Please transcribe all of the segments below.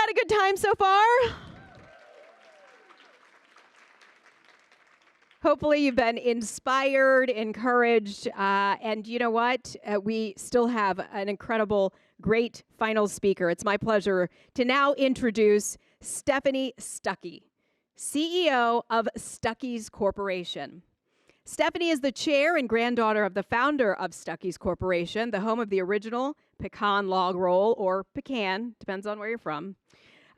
had a good time so far? Hopefully you've been inspired, encouraged, and you know what? We still have an incredible, great final speaker. It's my pleasure to now introduce Stephanie Stuckey, CEO of Stuckey's Corporation. Stephanie is the chair and granddaughter of the founder of Stuckey's Corporation, the home of the original pecan log roll, or pecan, depends on where you're from,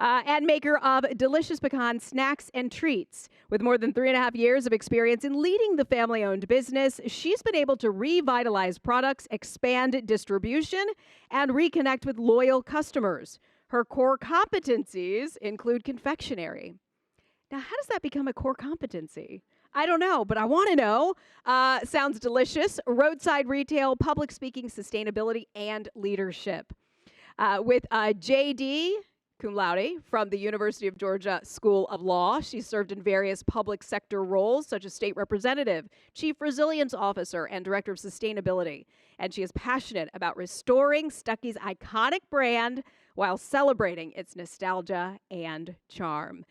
and maker of delicious pecan snacks and treats. With more than 3.5 years of experience in leading the family-owned business, she's been able to revitalize products, expand distribution, and reconnect with loyal customers. Her core competencies include confectionery. Now, how does that become a core competency? I don't know, but I want to know. Sounds delicious. Roadside retail, public speaking, sustainability, and leadership. With J.D. cum laude from the University of Georgia School of Law. She's served in various public sector roles such as state representative, chief resilience officer, and director of sustainability. And she is passionate about restoring Stuckey's iconic brand while celebrating its nostalgia and charm.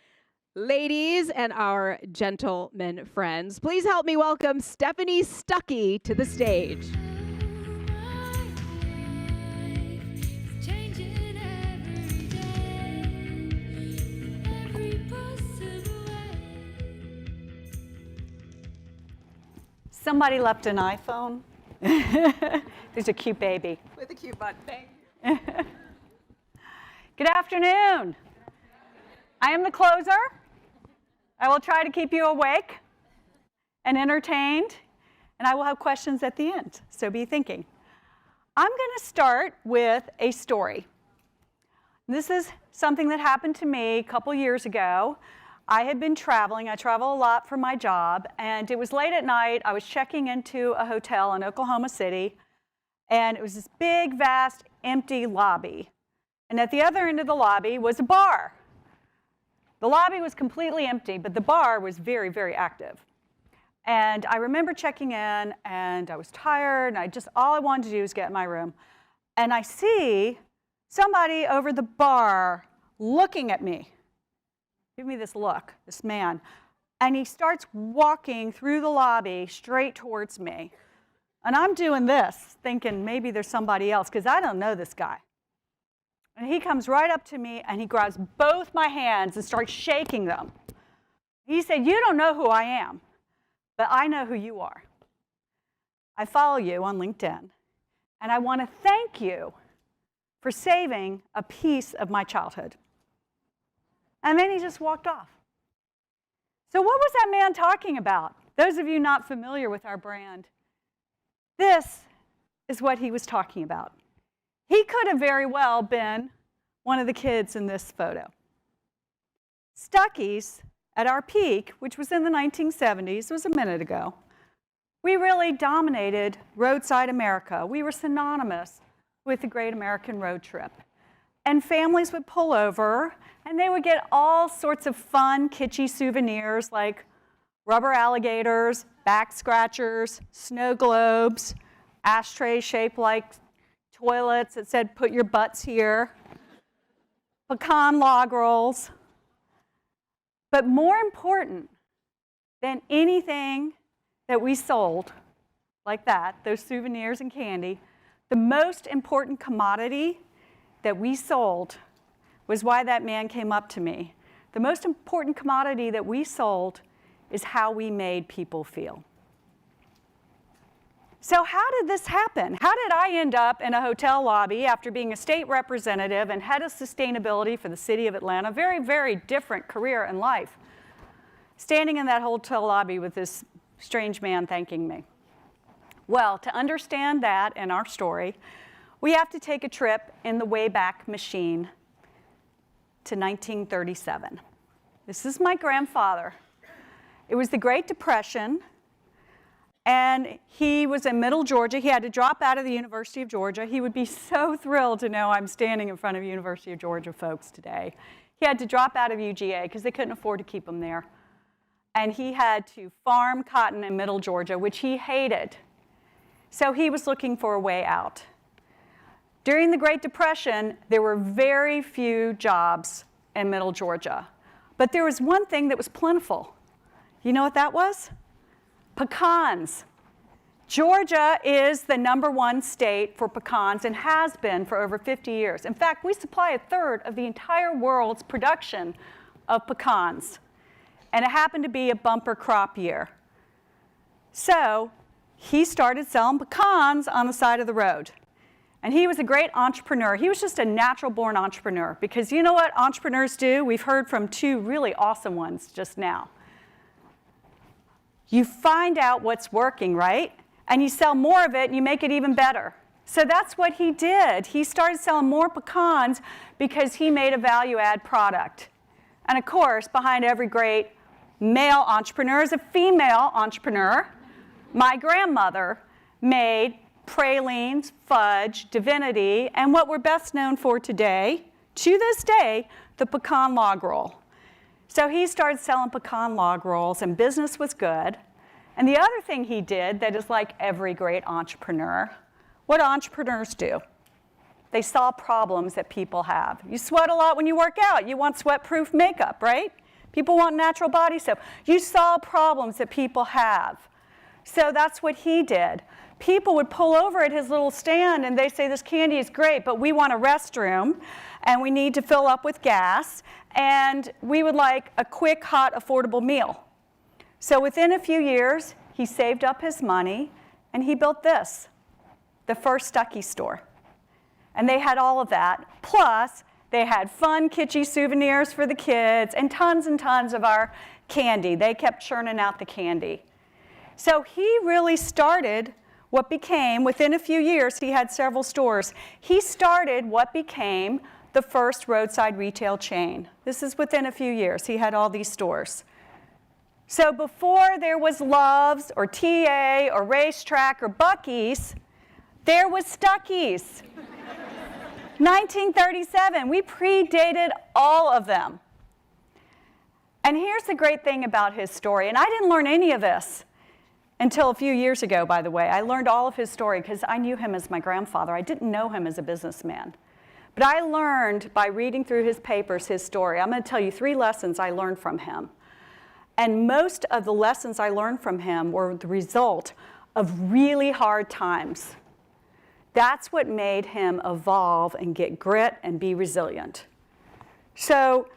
Ladies and our gentlemen friends, please help me welcome Stephanie Stuckey to the stage. Somebody left an iPhone. There's a cute baby. With a cute button. Thank you. Good afternoon. I am the closer. I will try to keep you awake and entertained, and I will have questions at the end, so be thinking. I'm going to start with a story. This is something that happened to me a couple years ago. I had been traveling. I travel a lot for my job, and it was late at night. I was checking into a hotel in Oklahoma City, and it was this big, vast, empty lobby. And at the other end of the lobby was a bar. The lobby was completely empty, but the bar was very, very active. And I remember checking in, and I was tired, and all I wanted to do was get in my room. And I see somebody over the bar looking at me. Give me this look, this man. And he starts walking through the lobby straight towards me. And I'm doing this, thinking maybe there's somebody else, because I don't know this guy. And he comes right up to me, and he grabs both my hands and starts shaking them. He said, "You don't know who I am, but I know who you are. I follow you on LinkedIn, and I want to thank you for saving a piece of my childhood." And then he just walked off. So what was that man talking about? Those of you not familiar with our brand, this is what he was talking about. He could have very well been one of the kids in this photo. Stuckey's, at our peak, which was in the 1970s, it was a minute ago, we really dominated roadside America. We were synonymous with the Great American Road Trip. And families would pull over, and they would get all sorts of fun, kitschy souvenirs like rubber alligators, back scratchers, snow globes, ashtrays shaped like toilets that said, "Put your butts here," pecan log rolls. But more important than anything that we sold like that, those souvenirs and candy, the most important commodity that we sold was why that man came up to me. The most important commodity that we sold is how we made people feel. So how did this happen? How did I end up in a hotel lobby after being a state representative and head of sustainability for the city of Atlanta? Very, very different career and life. Standing in that hotel lobby with this strange man thanking me. Well, to understand that and our story, we have to take a trip in the Wayback Machine to 1937. This is my grandfather. It was the Great Depression, and he was in Middle Georgia. He had to drop out of the University of Georgia. He would be so thrilled to know I'm standing in front of University of Georgia folks today. He had to drop out of UGA because they couldn't afford to keep him there. And he had to farm cotton in Middle Georgia, which he hated. So he was looking for a way out. During the Great Depression, there were very few jobs in Middle Georgia. But there was one thing that was plentiful. You know what that was? Pecans. Georgia is the #1 state for pecans and has been for over 50 years. In fact, we supply a third of the entire world's production of pecans. And it happened to be a bumper crop year. So he started selling pecans on the side of the road. And he was a great entrepreneur. He was just a natural-born entrepreneur, because you know what entrepreneurs do? We've heard from 2 really awesome ones just now. You find out what's working, right? And you sell more of it, and you make it even better. So that's what he did. He started selling more pecans because he made a value-add product. And of course, behind every great male entrepreneur is a female entrepreneur. My grandmother made pralines, fudge, divinity, and what we're best known for today, to this day, the pecan log roll. So he started selling pecan log rolls, and business was good. And the other thing he did that is like every great entrepreneur, what entrepreneurs do? They solve problems that people have. You sweat a lot when you work out. You want sweat-proof makeup, right? People want natural body soap. You solve problems that people have. So that's what he did. People would pull over at his little stand and they say, this candy is great, but we want a restroom and we need to fill up with gas, and we would like a quick, hot, affordable meal. So within a few years, he saved up his money and he built this, the first Stuckey store. And they had all of that. Plus, they had fun, kitschy souvenirs for the kids and tons of our candy. They kept churning out the candy. So he really started what became, within a few years, he had several stores. He started what became the first roadside retail chain. This is within a few years. He had all these stores. So before there was Love's or TA or Racetrack or Buc-ee's, there was Stuckey's. 1937, we predated all of them. And here's the great thing about his story, and I didn't learn any of this until a few years ago, by the way. I learned all of his story because I knew him as my grandfather. I didn't know him as a businessman. But I learned by reading through his papers, his story. I'm going to tell you 3 lessons I learned from him. And most of the lessons I learned from him were the result of really hard times. That's what made him evolve and get grit and be resilient. So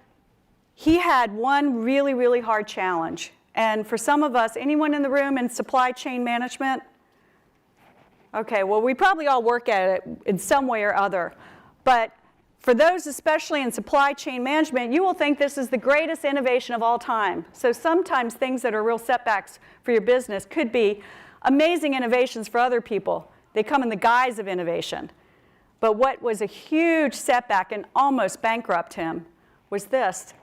he had one really, really hard challenge. And for some of us, anyone in the room in supply chain management? Okay, well, we probably all work at it in some way or other. But for those especially in supply chain management, you will think this is the greatest innovation of all time. So sometimes things that are real setbacks for your business could be amazing innovations for other people. They come in the guise of innovation. But what was a huge setback and almost bankrupt him was this.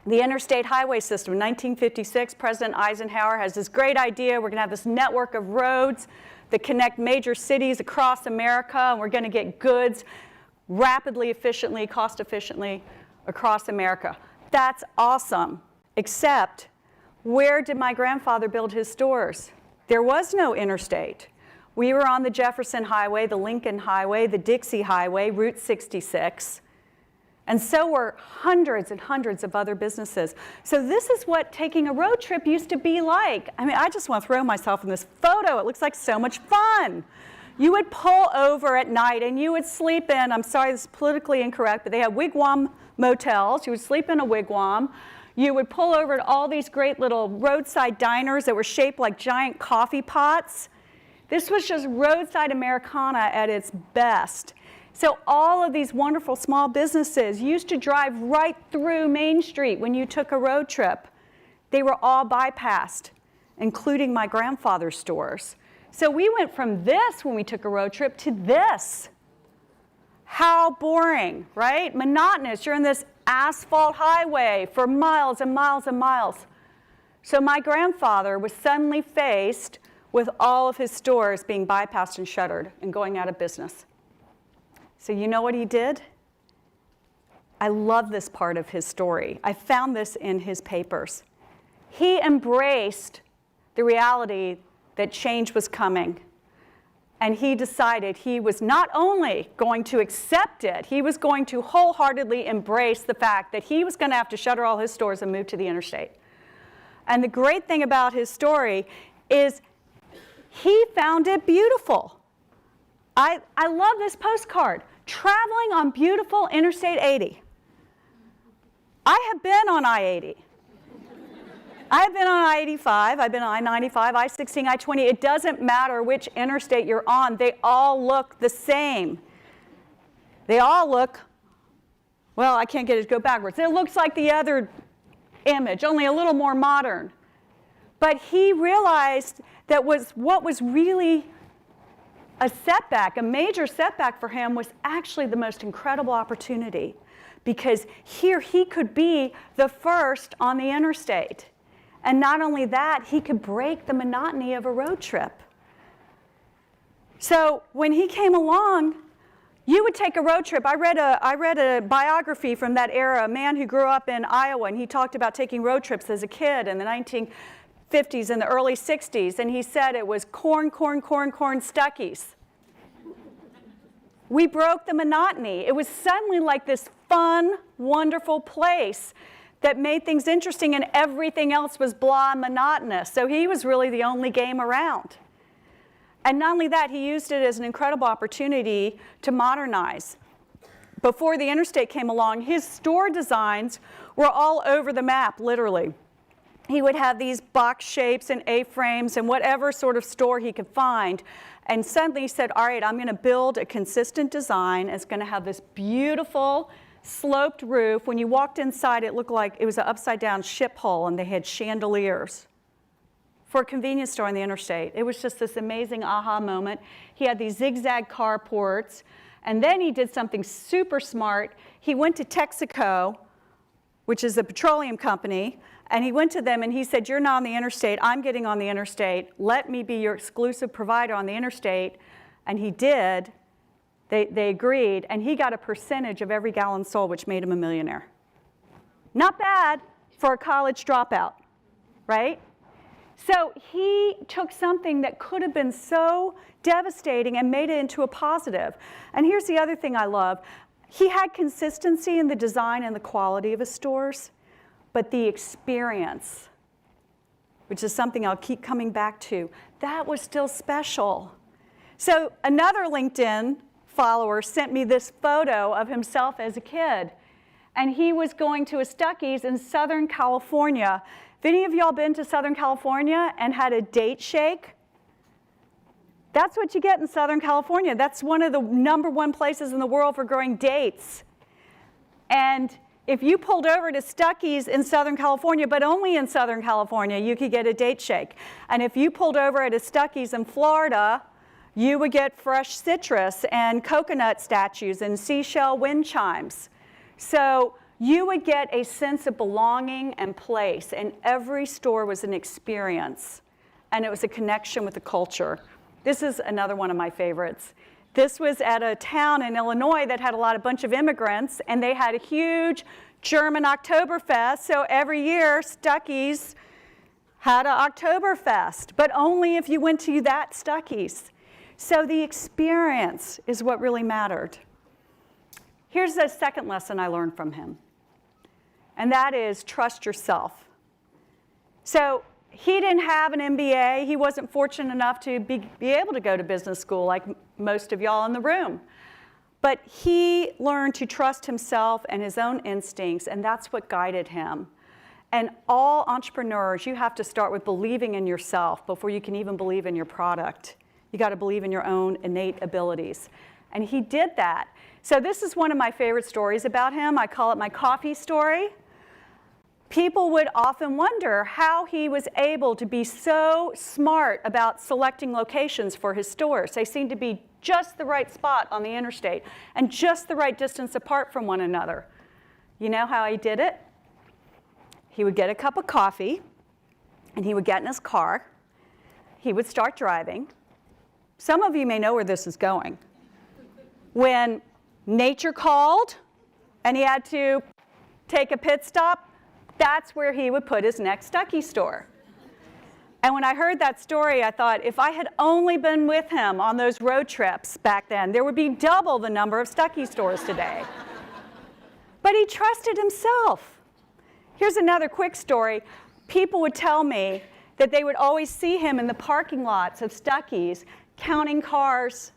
The interstate highway system. In 1956, President Eisenhower has this great idea. We're going to have this network of roads that connect major cities across America, and we're going to get goods rapidly, efficiently, cost efficiently across America. That's awesome, except where did my grandfather build his stores? There was no interstate. We were on the Jefferson Highway, the Lincoln Highway, the Dixie Highway, Route 66. And so were hundreds and hundreds of other businesses. So this is what taking a road trip used to be like. I mean, I just want to throw myself in this photo. It looks like so much fun. You would pull over at night and you would sleep in, I'm sorry, this is politically incorrect, but they had wigwam motels. You would sleep in a wigwam. You would pull over to all these great little roadside diners that were shaped like giant coffee pots. This was just roadside Americana at its best. So all of these wonderful small businesses used to drive right through Main Street when you took a road trip. They were all bypassed, including my grandfather's stores. So we went from this when we took a road trip to this. How boring, right? Monotonous. You're in this asphalt highway for miles and miles and miles. So my grandfather was suddenly faced with all of his stores being bypassed and shuttered and going out of business. So you know what he did? I love this part of his story. I found this in his papers. He embraced the reality that change was coming. And he decided he was not only going to accept it, he was going to wholeheartedly embrace the fact that he was going to have to shutter all his stores and move to the interstate. And the great thing about his story is he found it beautiful. I love this postcard. Traveling on beautiful Interstate 80. I have been on I-80. I've been on I-85, I've been on I-95, I-16, I-20. It doesn't matter which interstate you're on. They all look the same. They all look, well, I can't get it to go backwards. It looks like the other image, only a little more modern. But he realized that what was really a setback, a major setback for him, was actually the most incredible opportunity, because here he could be the first on the interstate. And not only that, he could break the monotony of a road trip. So when he came along, you would take a road trip. I read a biography from that era, a man who grew up in Iowa, and he talked about taking road trips as a kid in the 1950s and the early 60s, and he said it was corn, corn, corn, corn, Stuckies. We broke the monotony. It was suddenly like this fun, wonderful place that made things interesting, and everything else was blah and monotonous. So he was really the only game around. And not only that, he used it as an incredible opportunity to modernize. Before the interstate came along, his store designs were all over the map, literally. He would have these box shapes and A-frames and whatever sort of store he could find. And suddenly he said, all right, I'm going to build a consistent design. It's going to have this beautiful sloped roof. When you walked inside, it looked like it was an upside-down ship hull, and they had chandeliers. For a convenience store on the interstate. It was just this amazing aha moment. He had these zigzag carports, and then he did something super smart. He went to Texaco, which is a petroleum company, and he went to them and he said, you're not on the interstate, I'm getting on the interstate. Let me be your exclusive provider on the interstate. And he did. They agreed, and he got a percentage of every gallon sold, which made him a millionaire. Not bad for a college dropout, right? So he took something that could have been so devastating and made it into a positive. And here's the other thing I love. He had consistency in the design and the quality of his stores, but the experience, which is something I'll keep coming back to, that was still special. So another LinkedIn follower sent me this photo of himself as a kid. And he was going to a Stuckey's in Southern California. Have any of y'all been to Southern California and had a date shake? That's what you get in Southern California. That's one of the #1 places in the world for growing dates. And if you pulled over to Stuckey's in Southern California, but only in Southern California, you could get a date shake. And if you pulled over at a Stuckey's in Florida, you would get fresh citrus and coconut statues and seashell wind chimes. So you would get a sense of belonging and place, and every store was an experience, and it was a connection with the culture. This is another one of my favorites. This was at a town in Illinois that had a bunch of immigrants, and they had a huge German Oktoberfest, so every year Stuckey's had an Oktoberfest, but only if you went to that Stuckey's. So the experience is what really mattered. Here's the second lesson I learned from him, and that is trust yourself. So he didn't have an MBA. He wasn't fortunate enough to be able to go to business school like most of y'all in the room. But he learned to trust himself and his own instincts, and that's what guided him. And all entrepreneurs, you have to start with believing in yourself before you can even believe in your product. You got to believe in your own innate abilities. And he did that. So this is one of my favorite stories about him. I call it my coffee story. People would often wonder how he was able to be so smart about selecting locations for his stores. They seemed to be just the right spot on the interstate and just the right distance apart from one another. You know how he did it? He would get a cup of coffee, and he would get in his car. He would start driving. Some of you may know where this is going. When nature called and he had to take a pit stop, that's where he would put his next Stuckey store. And when I heard that story, I thought, if I had only been with him on those road trips back then, there would be double the number of Stuckey stores today. But he trusted himself. Here's another quick story. People would tell me that they would always see him in the parking lots of Stuckey's counting cars.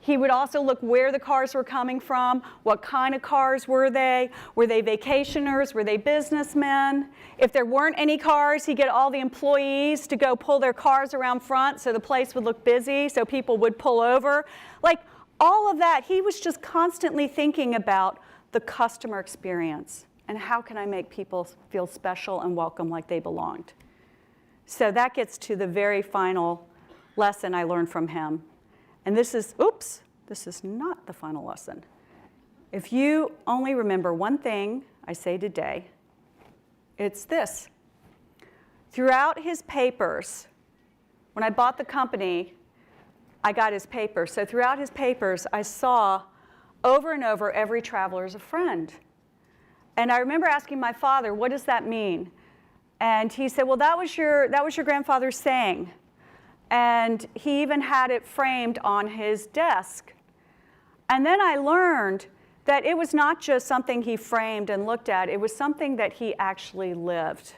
He would also look where the cars were coming from, what kind of cars were they vacationers, were they businessmen? If there weren't any cars, he'd get all the employees to go pull their cars around front so the place would look busy, so people would pull over. Like all of that, he was just constantly thinking about the customer experience and how can I make people feel special and welcome like they belonged. So that gets to the very final lesson I learned from him. And this is not the final lesson. If you only remember one thing I say today, it's this. Throughout his papers, when I bought the company, I got his papers. So throughout his papers, I saw over and over, every traveler is a friend. And I remember asking my father, what does that mean? And he said, well, that was your grandfather's saying. And he even had it framed on his desk. And then I learned that it was not just something he framed and looked at, it was something that he actually lived.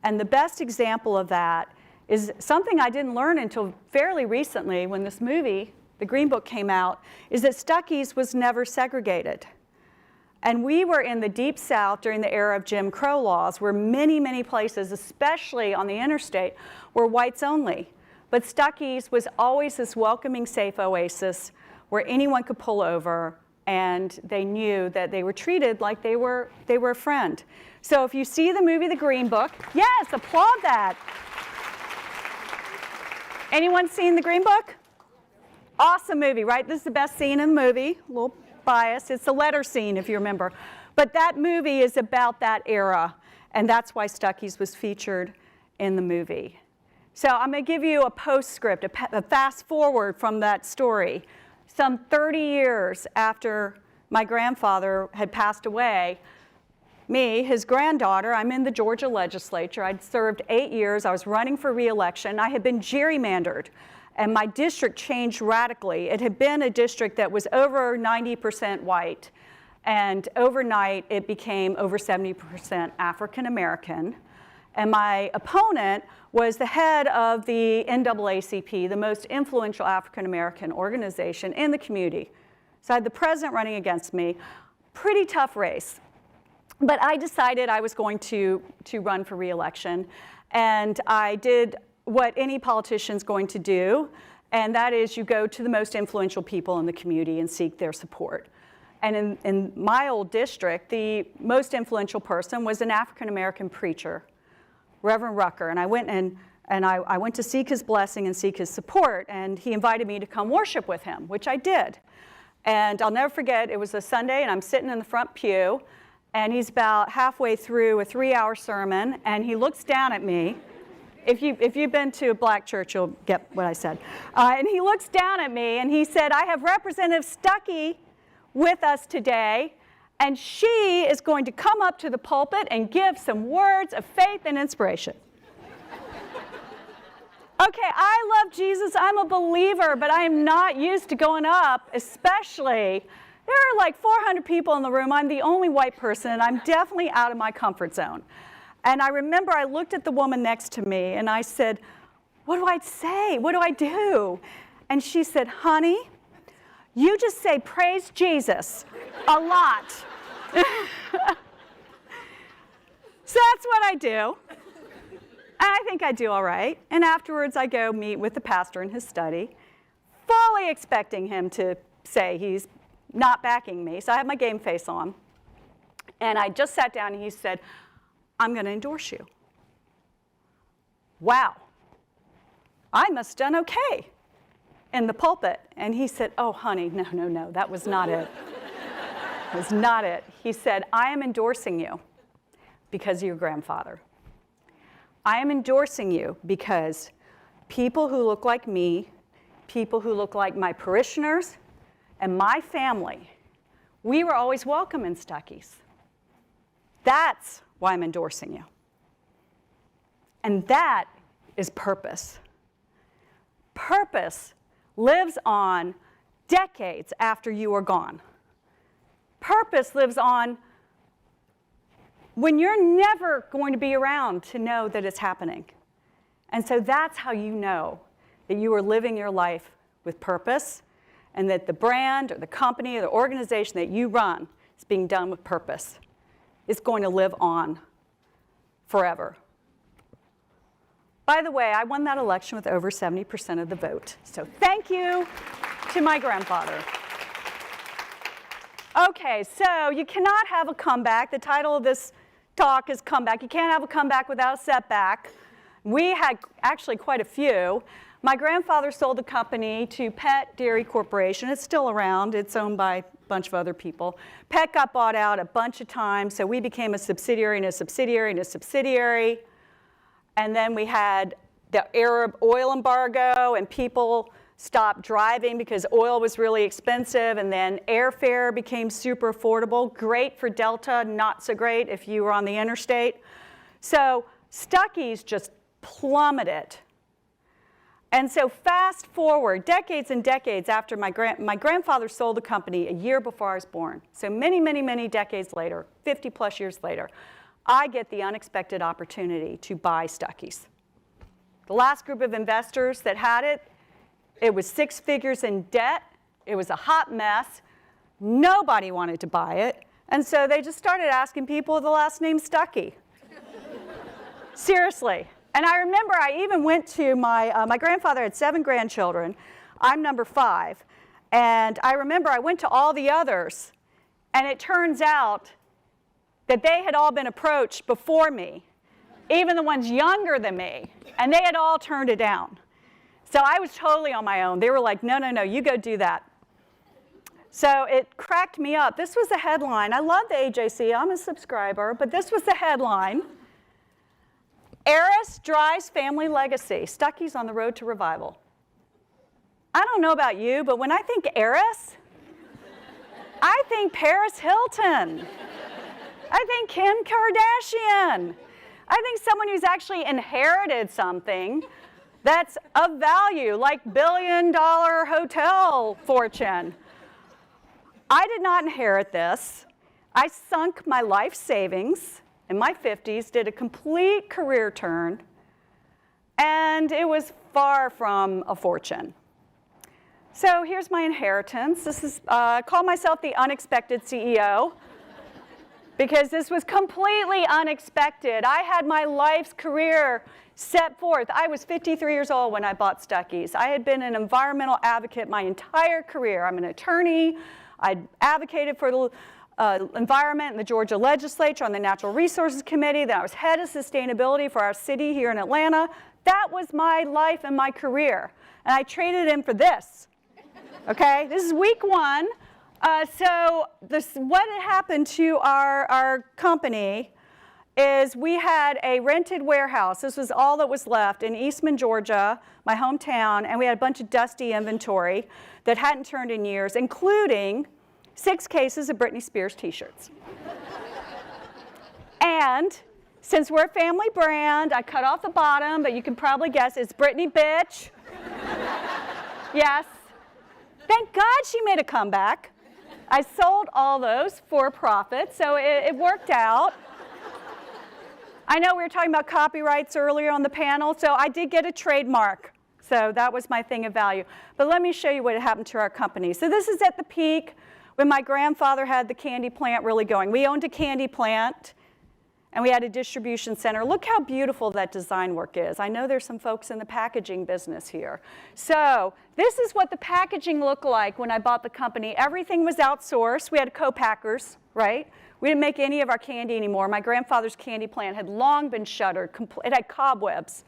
And the best example of that is something I didn't learn until fairly recently when this movie, The Green Book, came out, is that Stuckey's was never segregated. And we were in the Deep South during the era of Jim Crow laws, where many, many places, especially on the interstate, were whites only. But Stuckey's was always this welcoming, safe oasis where anyone could pull over, and they knew that they were treated like they were a friend. So if you see the movie The Green Book, yes, applaud that. Anyone seen The Green Book? Awesome movie, right? This is the best scene in the movie. A little biased. It's the letter scene, if you remember. But that movie is about that era, and that's why Stuckey's was featured in the movie. So I'm going to give you a postscript, a fast forward from that story. Some 30 years after my grandfather had passed away, me, his granddaughter, I'm in the Georgia legislature. I'd served 8 years. I was running for re-election. I had been gerrymandered, and my district changed radically. It had been a district that was over 90% white, and overnight it became over 70% African American. And my opponent was the head of the NAACP, the most influential African American organization in the community. So I had the president running against me. Pretty tough race. But I decided I was going to run for re-election. And I did what any politician's going to do, and that is you go to the most influential people in the community and seek their support. And in my old district, the most influential person was an African American preacher, Reverend Rucker, and I went I went to seek his blessing and seek his support, and he invited me to come worship with him, which I did. And I'll never forget, it was a Sunday, and I'm sitting in the front pew, and he's about halfway through a 3-hour sermon, and he looks down at me. If you've been to a black church, you'll get what I said. And he looks down at me, and he said, I have Representative Stuckey with us today, and she is going to come up to the pulpit and give some words of faith and inspiration. Okay, I love Jesus, I'm a believer, but I am not used to going up, especially, there are like 400 people in the room, I'm the only white person, and I'm definitely out of my comfort zone. And I remember I looked at the woman next to me and I said, what do I say? What do I do? And she said, honey, you just say praise Jesus a lot. So that's what I do. And I think I do all right. And afterwards, I go meet with the pastor in his study, fully expecting him to say he's not backing me. So I have my game face on. And I just sat down and he said, I'm going to endorse you. Wow. I must have done okay in the pulpit. And he said, oh, honey, no, that was not it. That was not it. He said, I am endorsing you because of your grandfather. I am endorsing you because people who look like me, people who look like my parishioners, and my family, we were always welcome in Stuckey's. That's why I'm endorsing you. And that is purpose. Purpose lives on decades after you are gone. Purpose lives on when you're never going to be around to know that it's happening. And so that's how you know that you are living your life with purpose and that the brand or the company or the organization that you run is being done with purpose. It's going to live on forever. By the way, I won that election with over 70% of the vote. So thank you to my grandfather. Okay, so you cannot have a comeback. The title of this talk is Comeback. You can't have a comeback without a setback. We had actually quite a few. My grandfather sold the company to Pet Dairy Corporation. It's still around. It's owned by a bunch of other people. Pet got bought out a bunch of times, so we became a subsidiary and a subsidiary and a subsidiary. And then we had the Arab oil embargo, and people stopped driving because oil was really expensive, and then airfare became super affordable. Great for Delta, not so great if you were on the interstate. So Stuckey's just plummeted. And so fast forward, decades and decades after my grandfather sold the company a year before I was born. So many, many, many decades later, 50 plus years later, I get the unexpected opportunity to buy Stuckey's. The last group of investors that had it, it was 6 figures in debt. It was a hot mess. Nobody wanted to buy it. And so they just started asking people with the last name Stuckey. Seriously. And I remember I even went to my grandfather had 7 grandchildren. I'm number 5. And I remember I went to all the others. And it turns out that they had all been approached before me, even the ones younger than me, and they had all turned it down. So I was totally on my own. They were like, no, no, no, you go do that. So it cracked me up. This was the headline. I love the AJC. I'm a subscriber, but this was the headline. Heiress drives family legacy. Stuckey's on the road to revival. I don't know about you, but when I think heiress, I think Paris Hilton. I think Kim Kardashian. I think someone who's actually inherited something that's of value, like billion-dollar hotel fortune. I did not inherit this. I sunk my life savings in my 50s, did a complete career turn, and it was far from a fortune. So here's my inheritance. This is, I call myself the unexpected CEO. Because this was completely unexpected. I had my life's career set forth. I was 53 years old when I bought Stuckey's. I had been an environmental advocate my entire career. I'm an attorney. I advocated for the environment in the Georgia legislature on the Natural Resources Committee. Then I was head of sustainability for our city here in Atlanta. That was my life and my career. And I traded in for this. Okay? This is week 1. So what had happened to our company is we had a rented warehouse. This was all that was left in Eastman, Georgia, my hometown, and we had a bunch of dusty inventory that hadn't turned in years, including 6 cases of Britney Spears t-shirts. And since we're a family brand, I cut off the bottom, but you can probably guess it's Britney bitch. Yes. Thank God she made a comeback. I sold all those for profit, so it worked out. I know we were talking about copyrights earlier on the panel, so I did get a trademark. So that was my thing of value. But let me show you what happened to our company. So this is at the peak when my grandfather had the candy plant really going. We owned a candy plant, and we had a distribution center. Look how beautiful that design work is. I know there's some folks in the packaging business here. So this is what the packaging looked like when I bought the company. Everything was outsourced. We had co-packers, right? We didn't make any of our candy anymore. My grandfather's candy plant had long been shuttered. It had cobwebs.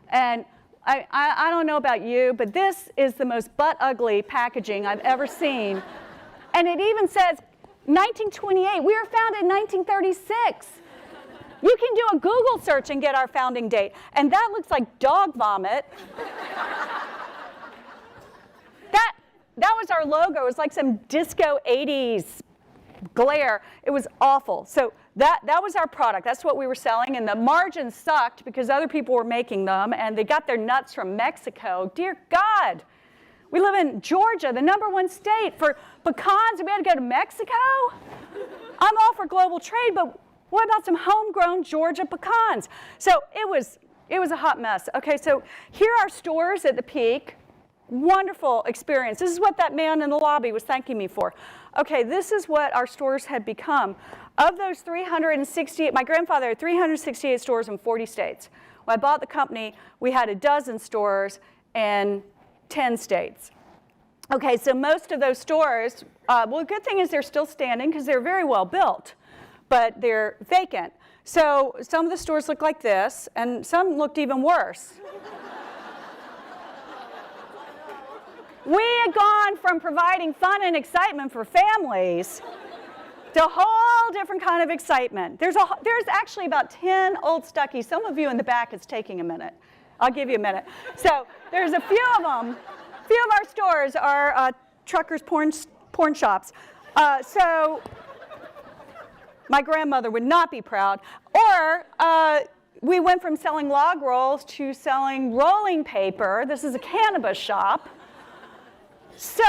And I don't know about you, but this is the most butt-ugly packaging I've ever seen. And it even says 1928. We were founded in 1936. You can do a Google search and get our founding date. And that looks like dog vomit. That was our logo. It was like some disco 80s glare. It was awful. So that was our product. That's what we were selling. And the margins sucked because other people were making them. And they got their nuts from Mexico. Dear God. We live in Georgia, the #1 state. For pecans, and we had to go to Mexico? I'm all for global trade, but what about some homegrown Georgia pecans? So it was a hot mess. Okay, so here are stores at the peak. Wonderful experience. This is what that man in the lobby was thanking me for. Okay, this is what our stores had become. Of those 368, my grandfather had 368 stores in 40 states. When I bought the company, we had a dozen stores in 10 states. Okay, so most of those stores, well, the good thing is they're still standing because they're very well built, but they're vacant. So some of the stores look like this, and some looked even worse. We had gone from providing fun and excitement for families to a whole different kind of excitement. There's actually about 10 Old Stuckies. Some of you in the back, it's taking a minute. I'll give you a minute. So there's a few of them. A few of our stores are truckers' porn shops. So my grandmother would not be proud. Or we went from selling log rolls to selling rolling paper. This is a cannabis shop. So,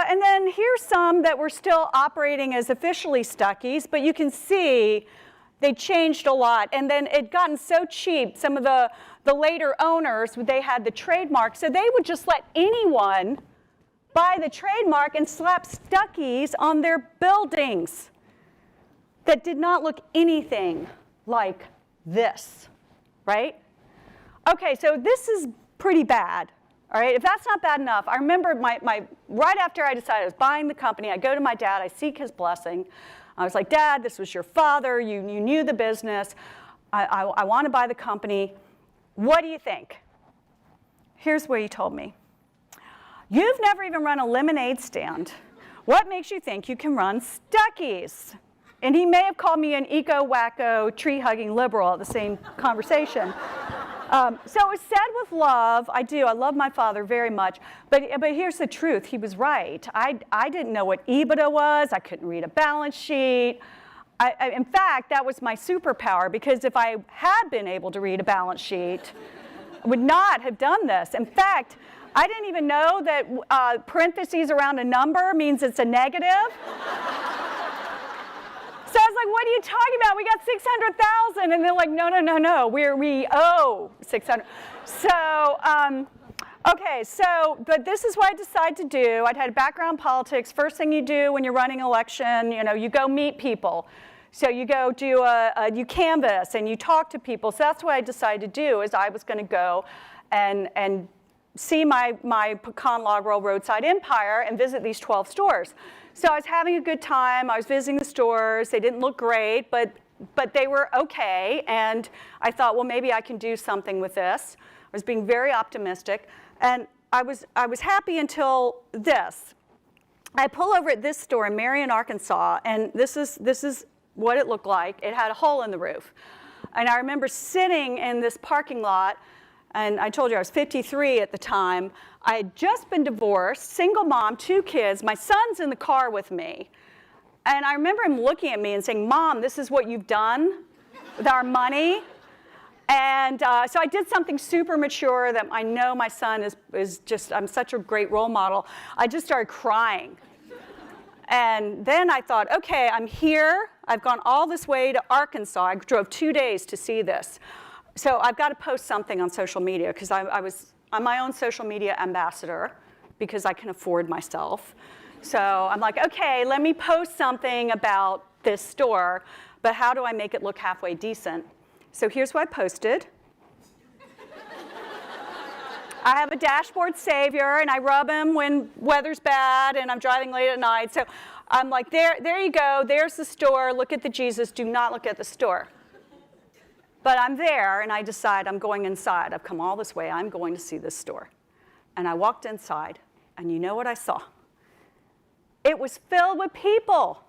and then here's some that were still operating as officially Stuckies, but you can see they changed a lot. And then it gotten so cheap, some of the later owners, they had the trademark, so they would just let anyone buy the trademark and slap Stuckies on their buildings that did not look anything like this, right? Okay, so this is pretty bad. All right, if that's not bad enough, I remember right after I decided I was buying the company, I go to my dad, I seek his blessing. I was like, Dad, this was your father, you knew the business, I want to buy the company. What do you think? Here's what he told me. You've never even run a lemonade stand. What makes you think you can run Stuckies? And he may have called me an eco-wacko, tree-hugging liberal at the same conversation. So it was said with love. I love my father very much. But here's the truth. He was right. I didn't know what EBITDA was. I couldn't read a balance sheet. In fact, that was my superpower, because if I had been able to read a balance sheet, I would not have done this. In fact, I didn't even know that parentheses around a number means it's a negative. So I was like, what are you talking about? We got 600,000. And they're like, no. We owe 600. So, okay, but this is what I decided to do. I'd had a background in politics. First thing you do when you're running an election, you go meet people. So you go do you canvass and you talk to people. So that's what I decided to do, is I was going to go and see my pecan log roll roadside empire and visit these 12 stores. So I was having a good time. I was visiting the stores. They didn't look great, but they were okay. And I thought, well, maybe I can do something with this. I was being very optimistic. And I was happy until this. I pull over at this store in Marion, Arkansas, and this is what it looked like. It had a hole in the roof. And I remember sitting in this parking lot, and I told you I was 53 at the time. I had just been divorced, single mom, 2 kids. My son's in the car with me. And I remember him looking at me and saying, Mom, this is what you've done with our money. And so I did something super mature that I know my son is just, I'm such a great role model. I just started crying. And then I thought, okay, I'm here. I've gone all this way to Arkansas. I drove 2 days to see this. So I've got to post something on social media, because I'm my own social media ambassador, because I can afford myself. So I'm like, okay, let me post something about this store, but how do I make it look halfway decent? So here's what I posted. I have a dashboard savior, and I rub him when weather's bad and I'm driving late at night. So I'm like, there you go. There's the store. Look at the Jesus. Do not look at the store. But I'm there, and I decide I'm going inside. I've come all this way. I'm going to see this store. And I walked inside, and you know what I saw? It was filled with people.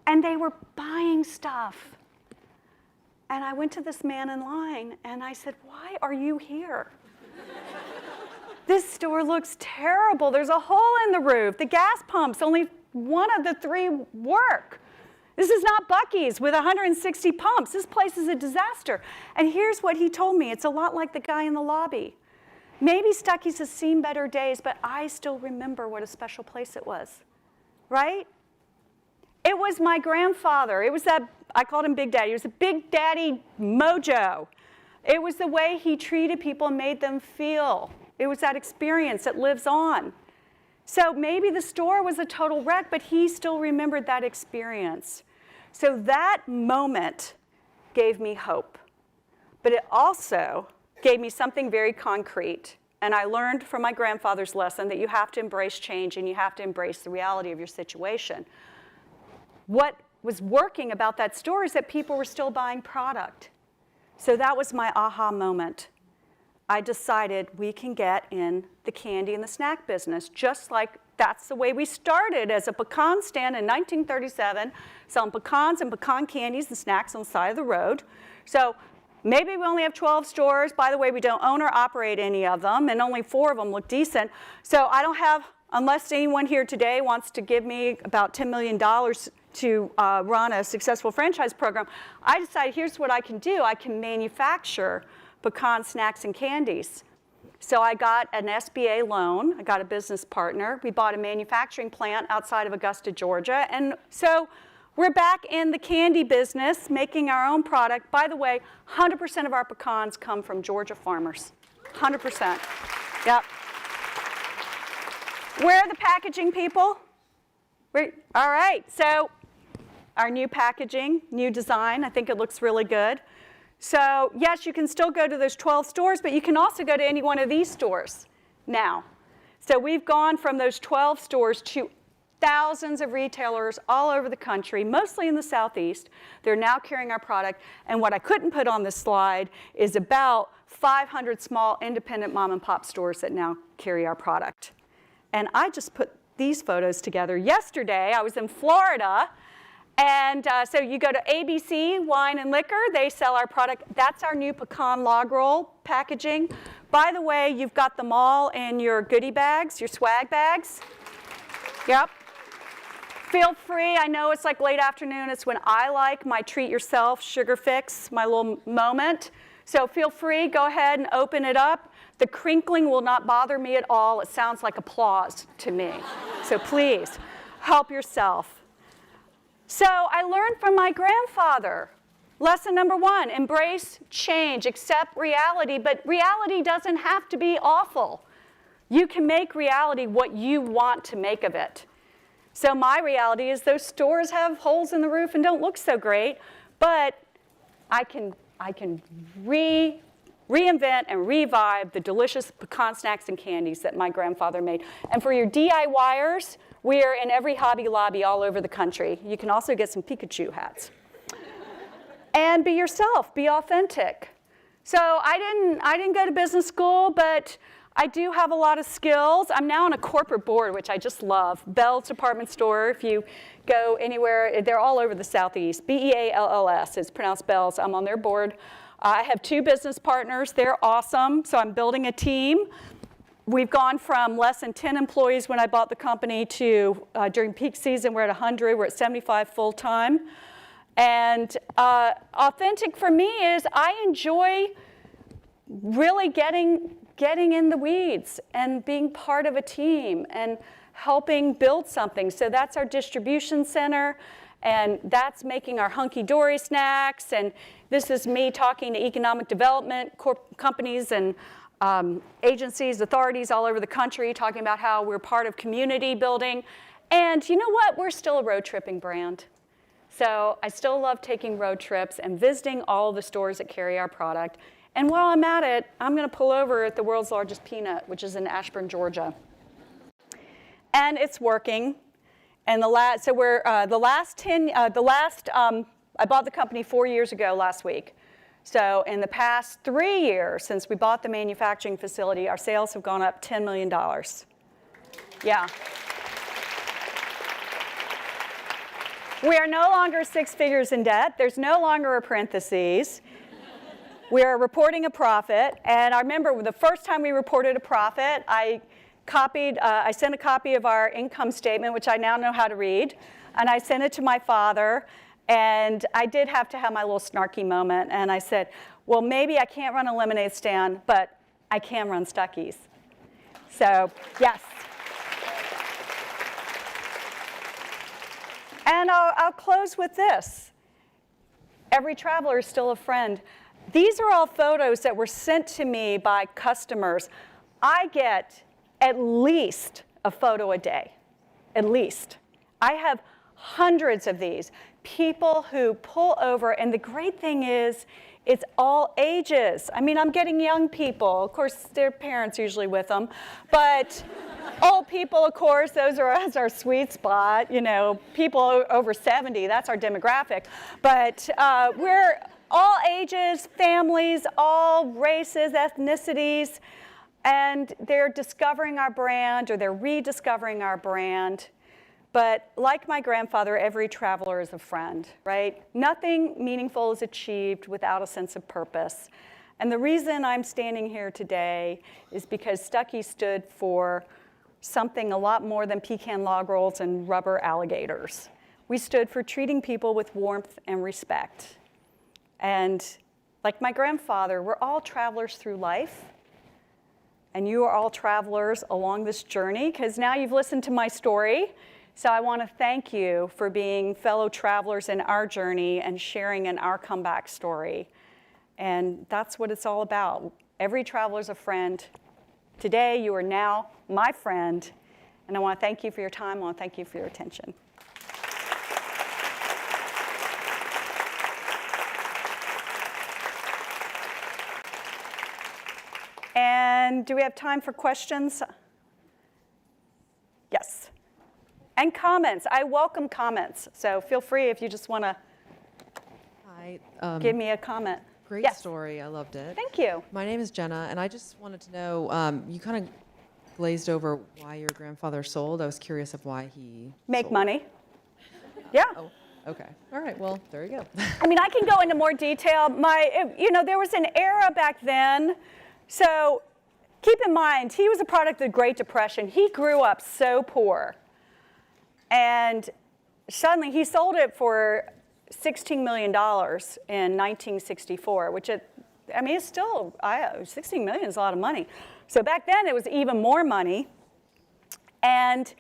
And they were buying stuff. And I went to this man in line, and I said, why are you here? This store looks terrible. There's a hole in the roof. The gas pump's only one of the three work. This is not Buc-ee's with 160 pumps. This place is a disaster. And here's what he told me. It's a lot like the guy in the lobby. Maybe Stuckey's has seen better days, but I still remember what a special place it was, right? It was my grandfather. It was that, I called him Big Daddy. It was a Big Daddy mojo. It was the way he treated people and made them feel. It was that experience that lives on. So maybe the store was a total wreck, but he still remembered that experience. So that moment gave me hope. But it also gave me something very concrete. And I learned from my grandfather's lesson that you have to embrace change and you have to embrace the reality of your situation. What was working about that store is that people were still buying product. So that was my aha moment. I decided we can get in the candy and the snack business, just like that's the way we started as a pecan stand in 1937, selling pecans and pecan candies and snacks on the side of the road. So maybe we only have 12 stores. By the way, we don't own or operate any of them, and only 4 of them look decent. So I don't have, unless anyone here today wants to give me about $10 million to run a successful franchise program, I decided here's what I can do. I can manufacture pecan snacks and candies. So I got an SBA loan. I got a business partner. We bought a manufacturing plant outside of Augusta, Georgia. And so we're back in the candy business, making our own product. By the way, 100% of our pecans come from Georgia farmers. 100%. Yep. Where are the packaging people? All right, so our new packaging, new design. I think it looks really good. So yes, you can still go to those 12 stores, but you can also go to any one of these stores now. So we've gone from those 12 stores to thousands of retailers all over the country, mostly in the Southeast. They're now carrying our product. And what I couldn't put on this slide is about 500 small independent mom and pop stores that now carry our product. And I just put these photos together. Yesterday, I was in Florida. And so you go to ABC Wine and Liquor. They sell our product. That's our new pecan log roll packaging. By the way, you've got them all in your goodie bags, your swag bags. Yep. Feel free. I know it's like late afternoon. It's when I like my treat yourself sugar fix, my little moment. So feel free. Go ahead and open it up. The crinkling will not bother me at all. It sounds like applause to me. So please, help yourself. So I learned from my grandfather. Lesson number 1, embrace change, accept reality, but reality doesn't have to be awful. You can make reality what you want to make of it. So my reality is those stores have holes in the roof and don't look so great, but I can reinvent and revive the delicious pecan snacks and candies that my grandfather made. And for your DIYers, we are in every Hobby Lobby all over the country. You can also get some Pikachu hats. And be yourself, be authentic. So I didn't go to business school, but I do have a lot of skills. I'm now on a corporate board, which I just love. Bell's Department Store, if you go anywhere, they're all over the Southeast. B-E-A-L-L-S, it's pronounced Bell's. I'm on their board. I have 2 business partners. They're awesome, so I'm building a team. We've gone from less than 10 employees when I bought the company to, during peak season, we're at 100. We're at 75 full-time. And authentic for me is I enjoy really getting in the weeds and being part of a team and helping build something. So that's our distribution center, and that's making our hunky-dory snacks. And this is me talking to economic development companies and agencies, authorities all over the country, talking about how we're part of community building. And you know what? We're still a road tripping brand. So I still love taking road trips and visiting all of the stores that carry our product. And while I'm at it, I'm going to pull over at the world's largest peanut, which is in Ashburn, Georgia. And it's working. And I bought the company 4 years ago last week. So in the past 3 years, since we bought the manufacturing facility, our sales have gone up $10 million. Yeah. We are no longer 6 figures in debt. There's no longer a parentheses. We are reporting a profit. And I remember the first time we reported a profit, I sent a copy of our income statement, which I now know how to read, and I sent it to my father, and I did have to have my little snarky moment, and I said, well, maybe I can't run a lemonade stand, but I can run Stuckey's. So, yes. And I'll close with this. Every traveler is still a friend. These are all photos that were sent to me by customers. I get at least a photo a day, at least. I have hundreds of these. People who pull over, and the great thing is, it's all ages. I mean, I'm getting young people. Of course, their parents usually with them. But old people, of course, that's our sweet spot. You know, people over 70, that's our demographic. But we're all ages, families, all races, ethnicities. And they're discovering our brand, or they're rediscovering our brand. But like my grandfather, every traveler is a friend, right? Nothing meaningful is achieved without a sense of purpose. And the reason I'm standing here today is because Stuckey stood for something a lot more than pecan log rolls and rubber alligators. We stood for treating people with warmth and respect. And like my grandfather, we're all travelers through life. And you are all travelers along this journey, because now you've listened to my story. So I want to thank you for being fellow travelers in our journey and sharing in our comeback story. And that's what it's all about. Every traveler's a friend. Today, you are now my friend. And I want to thank you for your time. I want to thank you for your attention. And do we have time for questions? Yes. And comments. I welcome comments. So feel free if you just want to give me a comment. Great Yes. story. I loved it. Thank you. My name is Jenna, and I just wanted to know, you kind of glazed over why your grandfather sold. I was curious of why he Make sold. money. Yeah. Oh, okay. All right. Well, there you go. I mean, I can go into more detail. There was an era back then. So keep in mind, he was a product of the Great Depression. He grew up so poor. And suddenly he sold it for $16 million in 1964, which it's still, $16 million is a lot of money. So back then it was even more money. And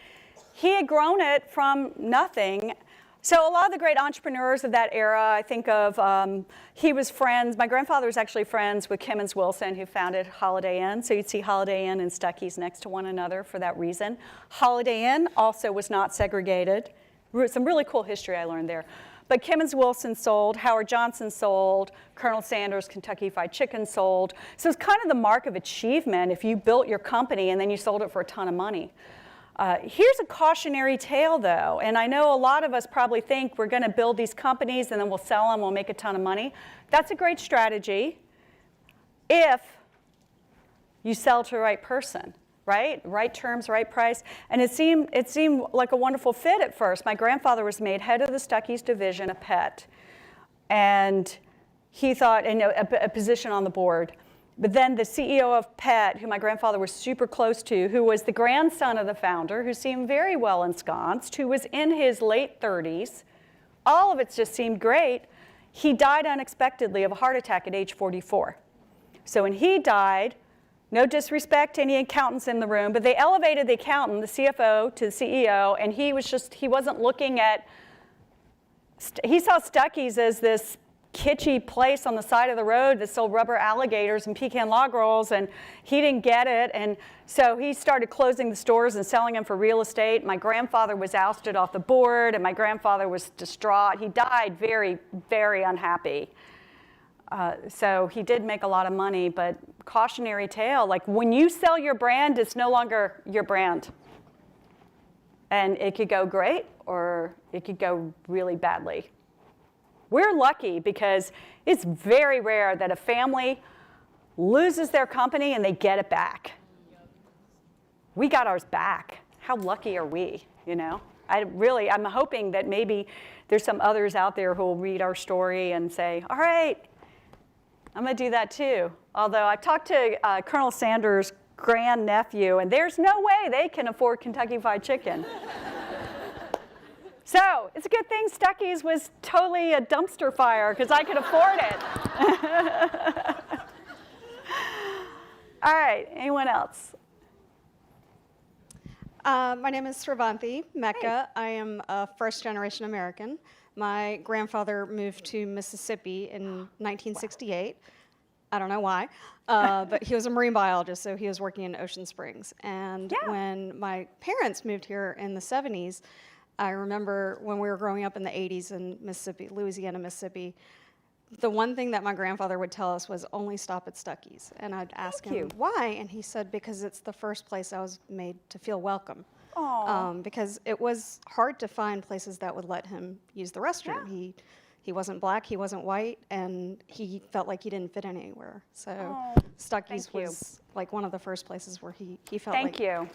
he had grown it from nothing. So a lot of the great entrepreneurs of that era, I think of, my grandfather was actually friends with Kemmons Wilson, who founded Holiday Inn. So you'd see Holiday Inn and Stuckey's next to one another for that reason. Holiday Inn also was not segregated. Some really cool history I learned there. But Kemmons Wilson sold, Howard Johnson sold, Colonel Sanders Kentucky Fried Chicken sold. So it's kind of the mark of achievement if you built your company and then you sold it for a ton of money. Here's a cautionary tale, though, and I know a lot of us probably think we're going to build these companies and then we'll sell them, we'll make a ton of money. That's a great strategy if you sell to the right person, right? Right terms, right price. And it seemed like a wonderful fit at first. My grandfather was made head of the Stuckey's division of Pet, and he thought, a position on the board. But then the CEO of Pet, who my grandfather was super close to, who was the grandson of the founder, who seemed very well ensconced, who was in his late 30s, all of it just seemed great. He died unexpectedly of a heart attack at age 44. So when he died, no disrespect to any accountants in the room, but they elevated the accountant, the CFO, to the CEO, and he wasn't looking at, he saw Stuckey's as this kitschy place on the side of the road that sold rubber alligators and pecan log rolls, and he didn't get it, and so he started closing the stores and selling them for real estate. My grandfather was ousted off the board, and my grandfather was distraught. He died very, very unhappy. So he did make a lot of money, but cautionary tale, like when you sell your brand, it's no longer your brand. And it could go great, or it could go really badly. We're lucky because it's very rare that a family loses their company and they get it back. We got ours back. How lucky are we, you know? I'm hoping that maybe there's some others out there who will read our story and say, all right, I'm gonna do that too. Although I talked to Colonel Sanders grandnephew, and there's no way they can afford Kentucky Fried Chicken. So it's a good thing Stuckey's was totally a dumpster fire because I could afford it. All right, anyone else? My name is Sravanthi Mecca. I am a first-generation American. My grandfather moved to Mississippi in 1968. I don't know why, but he was a marine biologist, so he was working in Ocean Springs. And when my parents moved here in the 70s, I remember when we were growing up in the 80s in Mississippi, Louisiana, Mississippi, the one thing that my grandfather would tell us was only stop at Stuckey's. And I'd ask him why, and he said, because it's the first place I was made to feel welcome. Because it was hard to find places that would let him use the restroom. Yeah. He wasn't black, he wasn't white, and he felt like he didn't fit anywhere. So Stuckey's was like one of the first places where he felt like he belonged.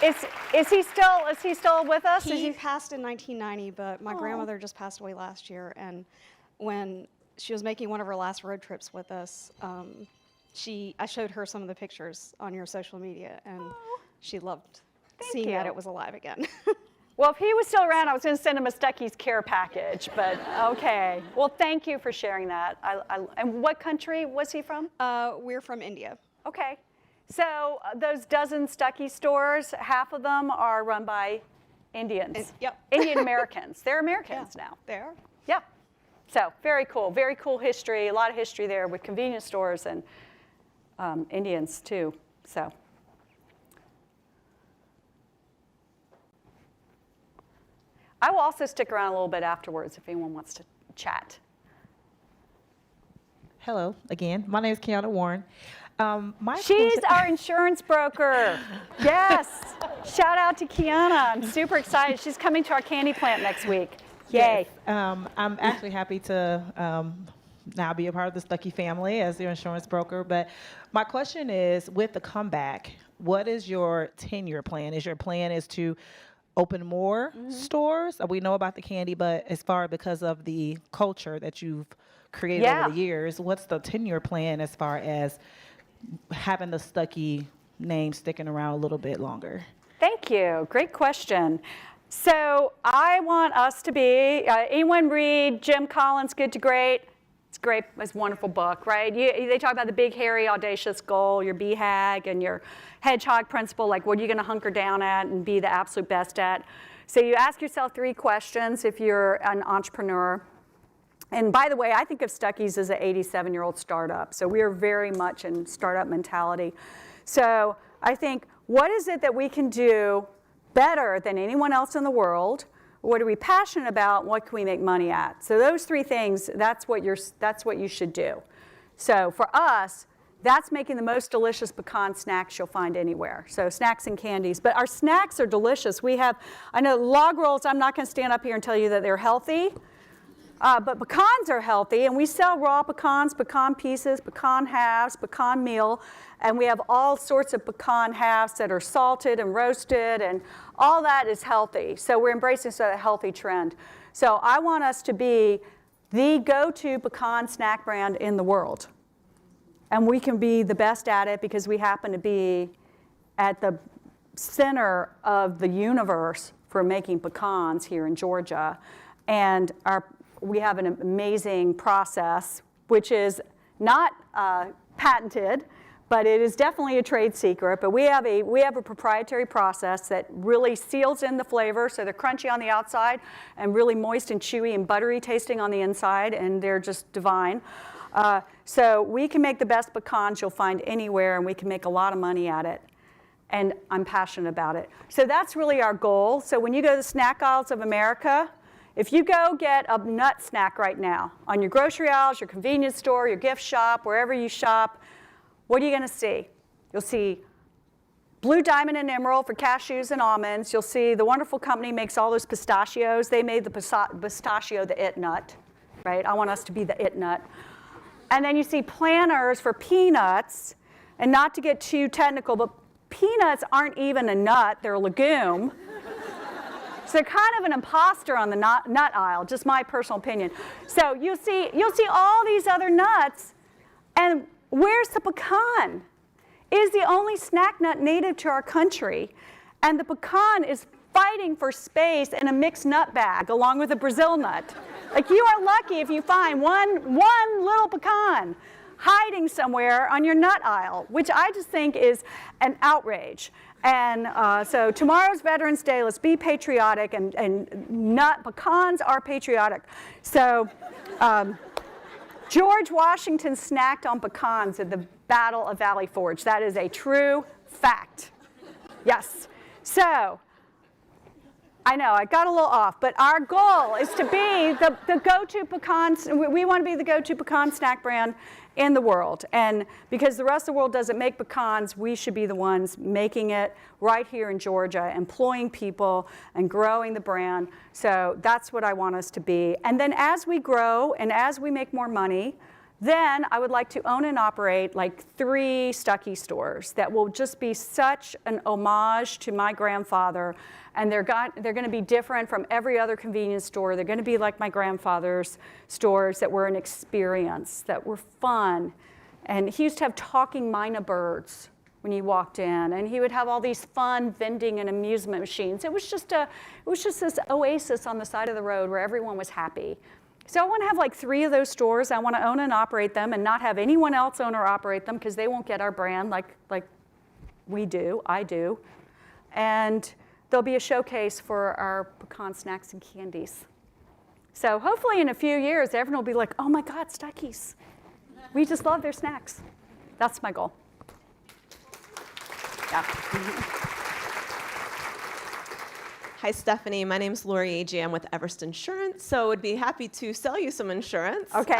Is he still with us? He passed in 1990, but my grandmother just passed away last year. And when she was making one of her last road trips with us, I showed her some of the pictures on your social media, and she loved seeing that it was alive again. Well, if he was still around, I was going to send him a Stuckey's care package, but okay. Well, thank you for sharing that. And what country was he from? We're from India. Okay. So those dozen Stuckey stores, half of them are run by Indians. Yep. Indian Americans. They're Americans now. They are. Yeah. So very cool history, a lot of history there with convenience stores and Indians too. So. I will also stick around a little bit afterwards if anyone wants to chat. Hello again. My name is Kiana Warren. She's our insurance broker. Yes. Shout out to Kiana. I'm super excited. She's coming to our candy plant next week. Yay. Yes. I'm actually happy to now be a part of the Stuckey family as your insurance broker. But my question is, with the comeback, what is your 10-year plan? Is your plan to open more stores? We know about the candy, but as far because of the culture that you've created over the years, what's the 10-year plan as far as having the Stuckey name sticking around a little bit longer? Thank you. Great question. So I want us to be, anyone read Jim Collins' Good to Great? It's great. It's a wonderful book, right? They talk about the big, hairy, audacious goal, your BHAG and your hedgehog principle, like what are you going to hunker down at and be the absolute best at? So you ask yourself 3 questions if you're an entrepreneur. And by the way, I think of Stuckey's as an 87-year-old startup. So we are very much in startup mentality. So I think, what is it that we can do better than anyone else in the world? What are we passionate about? What can we make money at? So those 3 things, that's what you should do. So for us, that's making the most delicious pecan snacks you'll find anywhere. So snacks and candies. But our snacks are delicious. I know log rolls, I'm not going to stand up here and tell you that they're healthy. But pecans are healthy, and we sell raw pecans, pecan pieces, pecan halves, pecan meal, and we have all sorts of pecan halves that are salted and roasted, and all that is healthy. So we're embracing a healthy trend. So I want us to be the go-to pecan snack brand in the world. And we can be the best at it because we happen to be at the center of the universe for making pecans here in Georgia. And we have an amazing process, which is not patented, but it is definitely a trade secret. But we have a proprietary process that really seals in the flavor, so they're crunchy on the outside and really moist and chewy and buttery tasting on the inside, and they're just divine. So we can make the best pecans you'll find anywhere, and we can make a lot of money at it. And I'm passionate about it. So that's really our goal. So when you go to the snack aisles of America, if you go get a nut snack right now on your grocery aisles, your convenience store, your gift shop, wherever you shop, what are you going to see? You'll see Blue Diamond and Emerald for cashews and almonds. You'll see the wonderful company makes all those pistachios. They made the pistachio the it nut, right? I want us to be the it nut. And then you see Planters for peanuts. And not to get too technical, but peanuts aren't even a nut. They're a legume. So they're kind of an imposter on the nut aisle, just my personal opinion. So you'll see all these other nuts, and Where's the pecan? It is the only snack nut native to our country, and the pecan is fighting for space in a mixed nut bag along with a Brazil nut. Like, you are lucky if you find one little pecan hiding somewhere on your nut aisle, which I just think is an outrage. And so tomorrow's Veterans Day, let's be patriotic, and pecans are patriotic. So George Washington snacked on pecans at the Battle of Valley Forge. That is a true fact. Yes. So I know, I got a little off, but our goal is to be the go-to pecans. We want to be the go-to pecan snack brand in the world. And because the rest of the world doesn't make pecans, we should be the ones making it right here in Georgia, employing people and growing the brand. So that's what I want us to be. And then as we grow and as we make more money, then I would like to own and operate like 3 Stuckey stores that will just be such an homage to my grandfather. And they're going to be different from every other convenience store. They're going to be like my grandfather's stores that were an experience, that were fun. And he used to have talking mynah birds when you walked in, and he would have all these fun vending and amusement machines. It was just this oasis on the side of the road where everyone was happy. So I want to have like 3 of those stores. I want to own and operate them and not have anyone else own or operate them because they won't get our brand like we do, I do. And there'll be a showcase for our pecan snacks and candies. So hopefully in a few years, everyone will be like, oh my God, Stuckey's. We just love their snacks. That's my goal. Yeah. Hi, Stephanie. My name's Lori Agee. I'm with Everest Insurance, so would be happy to sell you some insurance. Okay.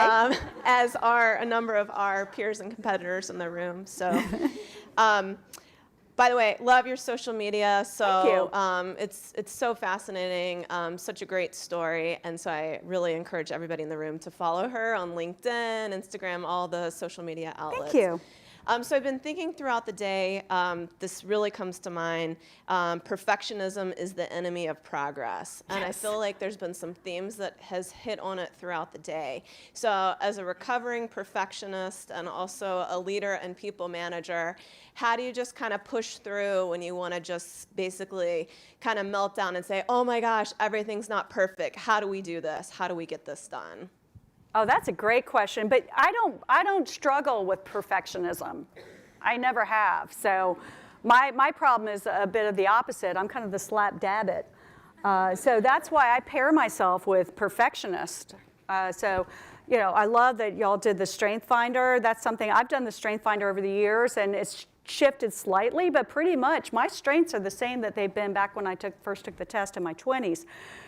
As are a number of our peers and competitors in the room. So, by the way, love your social media. So it's so fascinating, such a great story, and so I really encourage everybody in the room to follow her on LinkedIn, Instagram, all the social media outlets. Thank you. So I've been thinking throughout the day, this really comes to mind, perfectionism is the enemy of progress. And I feel like there's been some themes that has hit on it throughout the day. So as a recovering perfectionist and also a leader and people manager, how do you just kind of push through when you want to just basically kind of melt down and say, oh my gosh, everything's not perfect. How do we do this? How do we get this done? Oh, that's a great question, but I don't struggle with perfectionism. I never have. So my problem is a bit of the opposite. I'm kind of the slap dab it. So that's why I pair myself with perfectionist. So, you know, I love that y'all did the Strength Finder. That's something I've done the Strength Finder over the years, and it's shifted slightly, but pretty much my strengths are the same that they've been back when I first took the test in my 20s.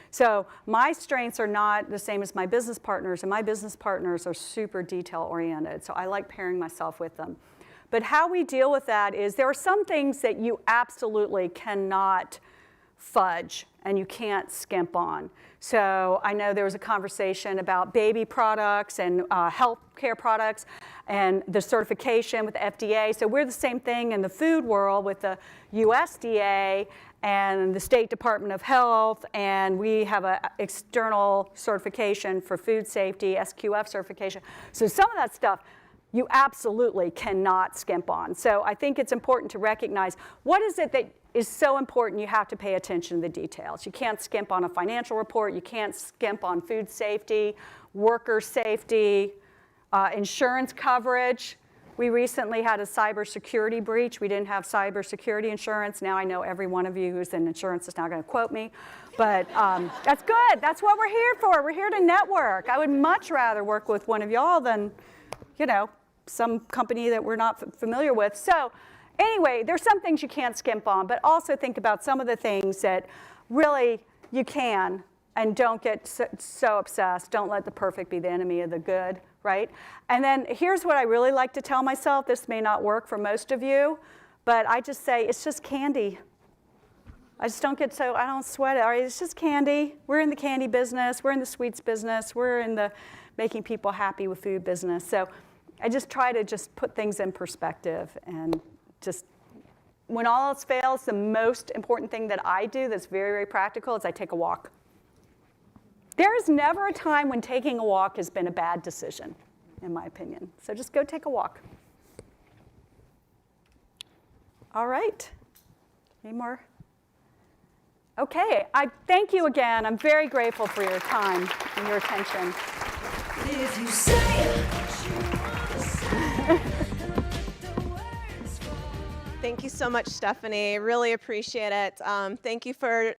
So my strengths are not the same as my business partners, and my business partners are super detail-oriented, so I like pairing myself with them. But how we deal with that is there are some things that you absolutely cannot fudge and you can't skimp on. So I know there was a conversation about baby products and health care products and the certification with the FDA. So we're the same thing in the food world with the USDA and the State Department of Health, and we have an external certification for food safety, SQF certification. So some of that stuff you absolutely cannot skimp on. So I think it's important to recognize what is it that is so important you have to pay attention to the details. You can't skimp on a financial report, you can't skimp on food safety, worker safety, insurance coverage. We recently had a cybersecurity breach. We didn't have cybersecurity insurance. Now I know every one of you who's in insurance is now going to quote me. But that's good. That's what we're here for. We're here to network. I would much rather work with one of y'all than, you know, some company that we're not familiar with. So anyway, there's some things you can't skimp on, but also think about some of the things that really you can, and don't get so obsessed. Don't let the perfect be the enemy of the good. Right? And then here's what I really like to tell myself. This may not work for most of you, but I just say, it's just candy. I just don't get so, I don't sweat it. All right, it's just candy. We're in the candy business. We're in the sweets business. We're in the making people happy with food business. So I just try to just put things in perspective, and just, when all else fails, the most important thing that I do that's very, very practical is I take a walk. There is never a time when taking a walk has been a bad decision, in my opinion. So just go take a walk. All right. Any more? Okay, I thank you again. I'm very grateful for your time and your attention. If you say what you want to say, the words fall. Thank you so much, Stephanie. Really appreciate it. Thank you for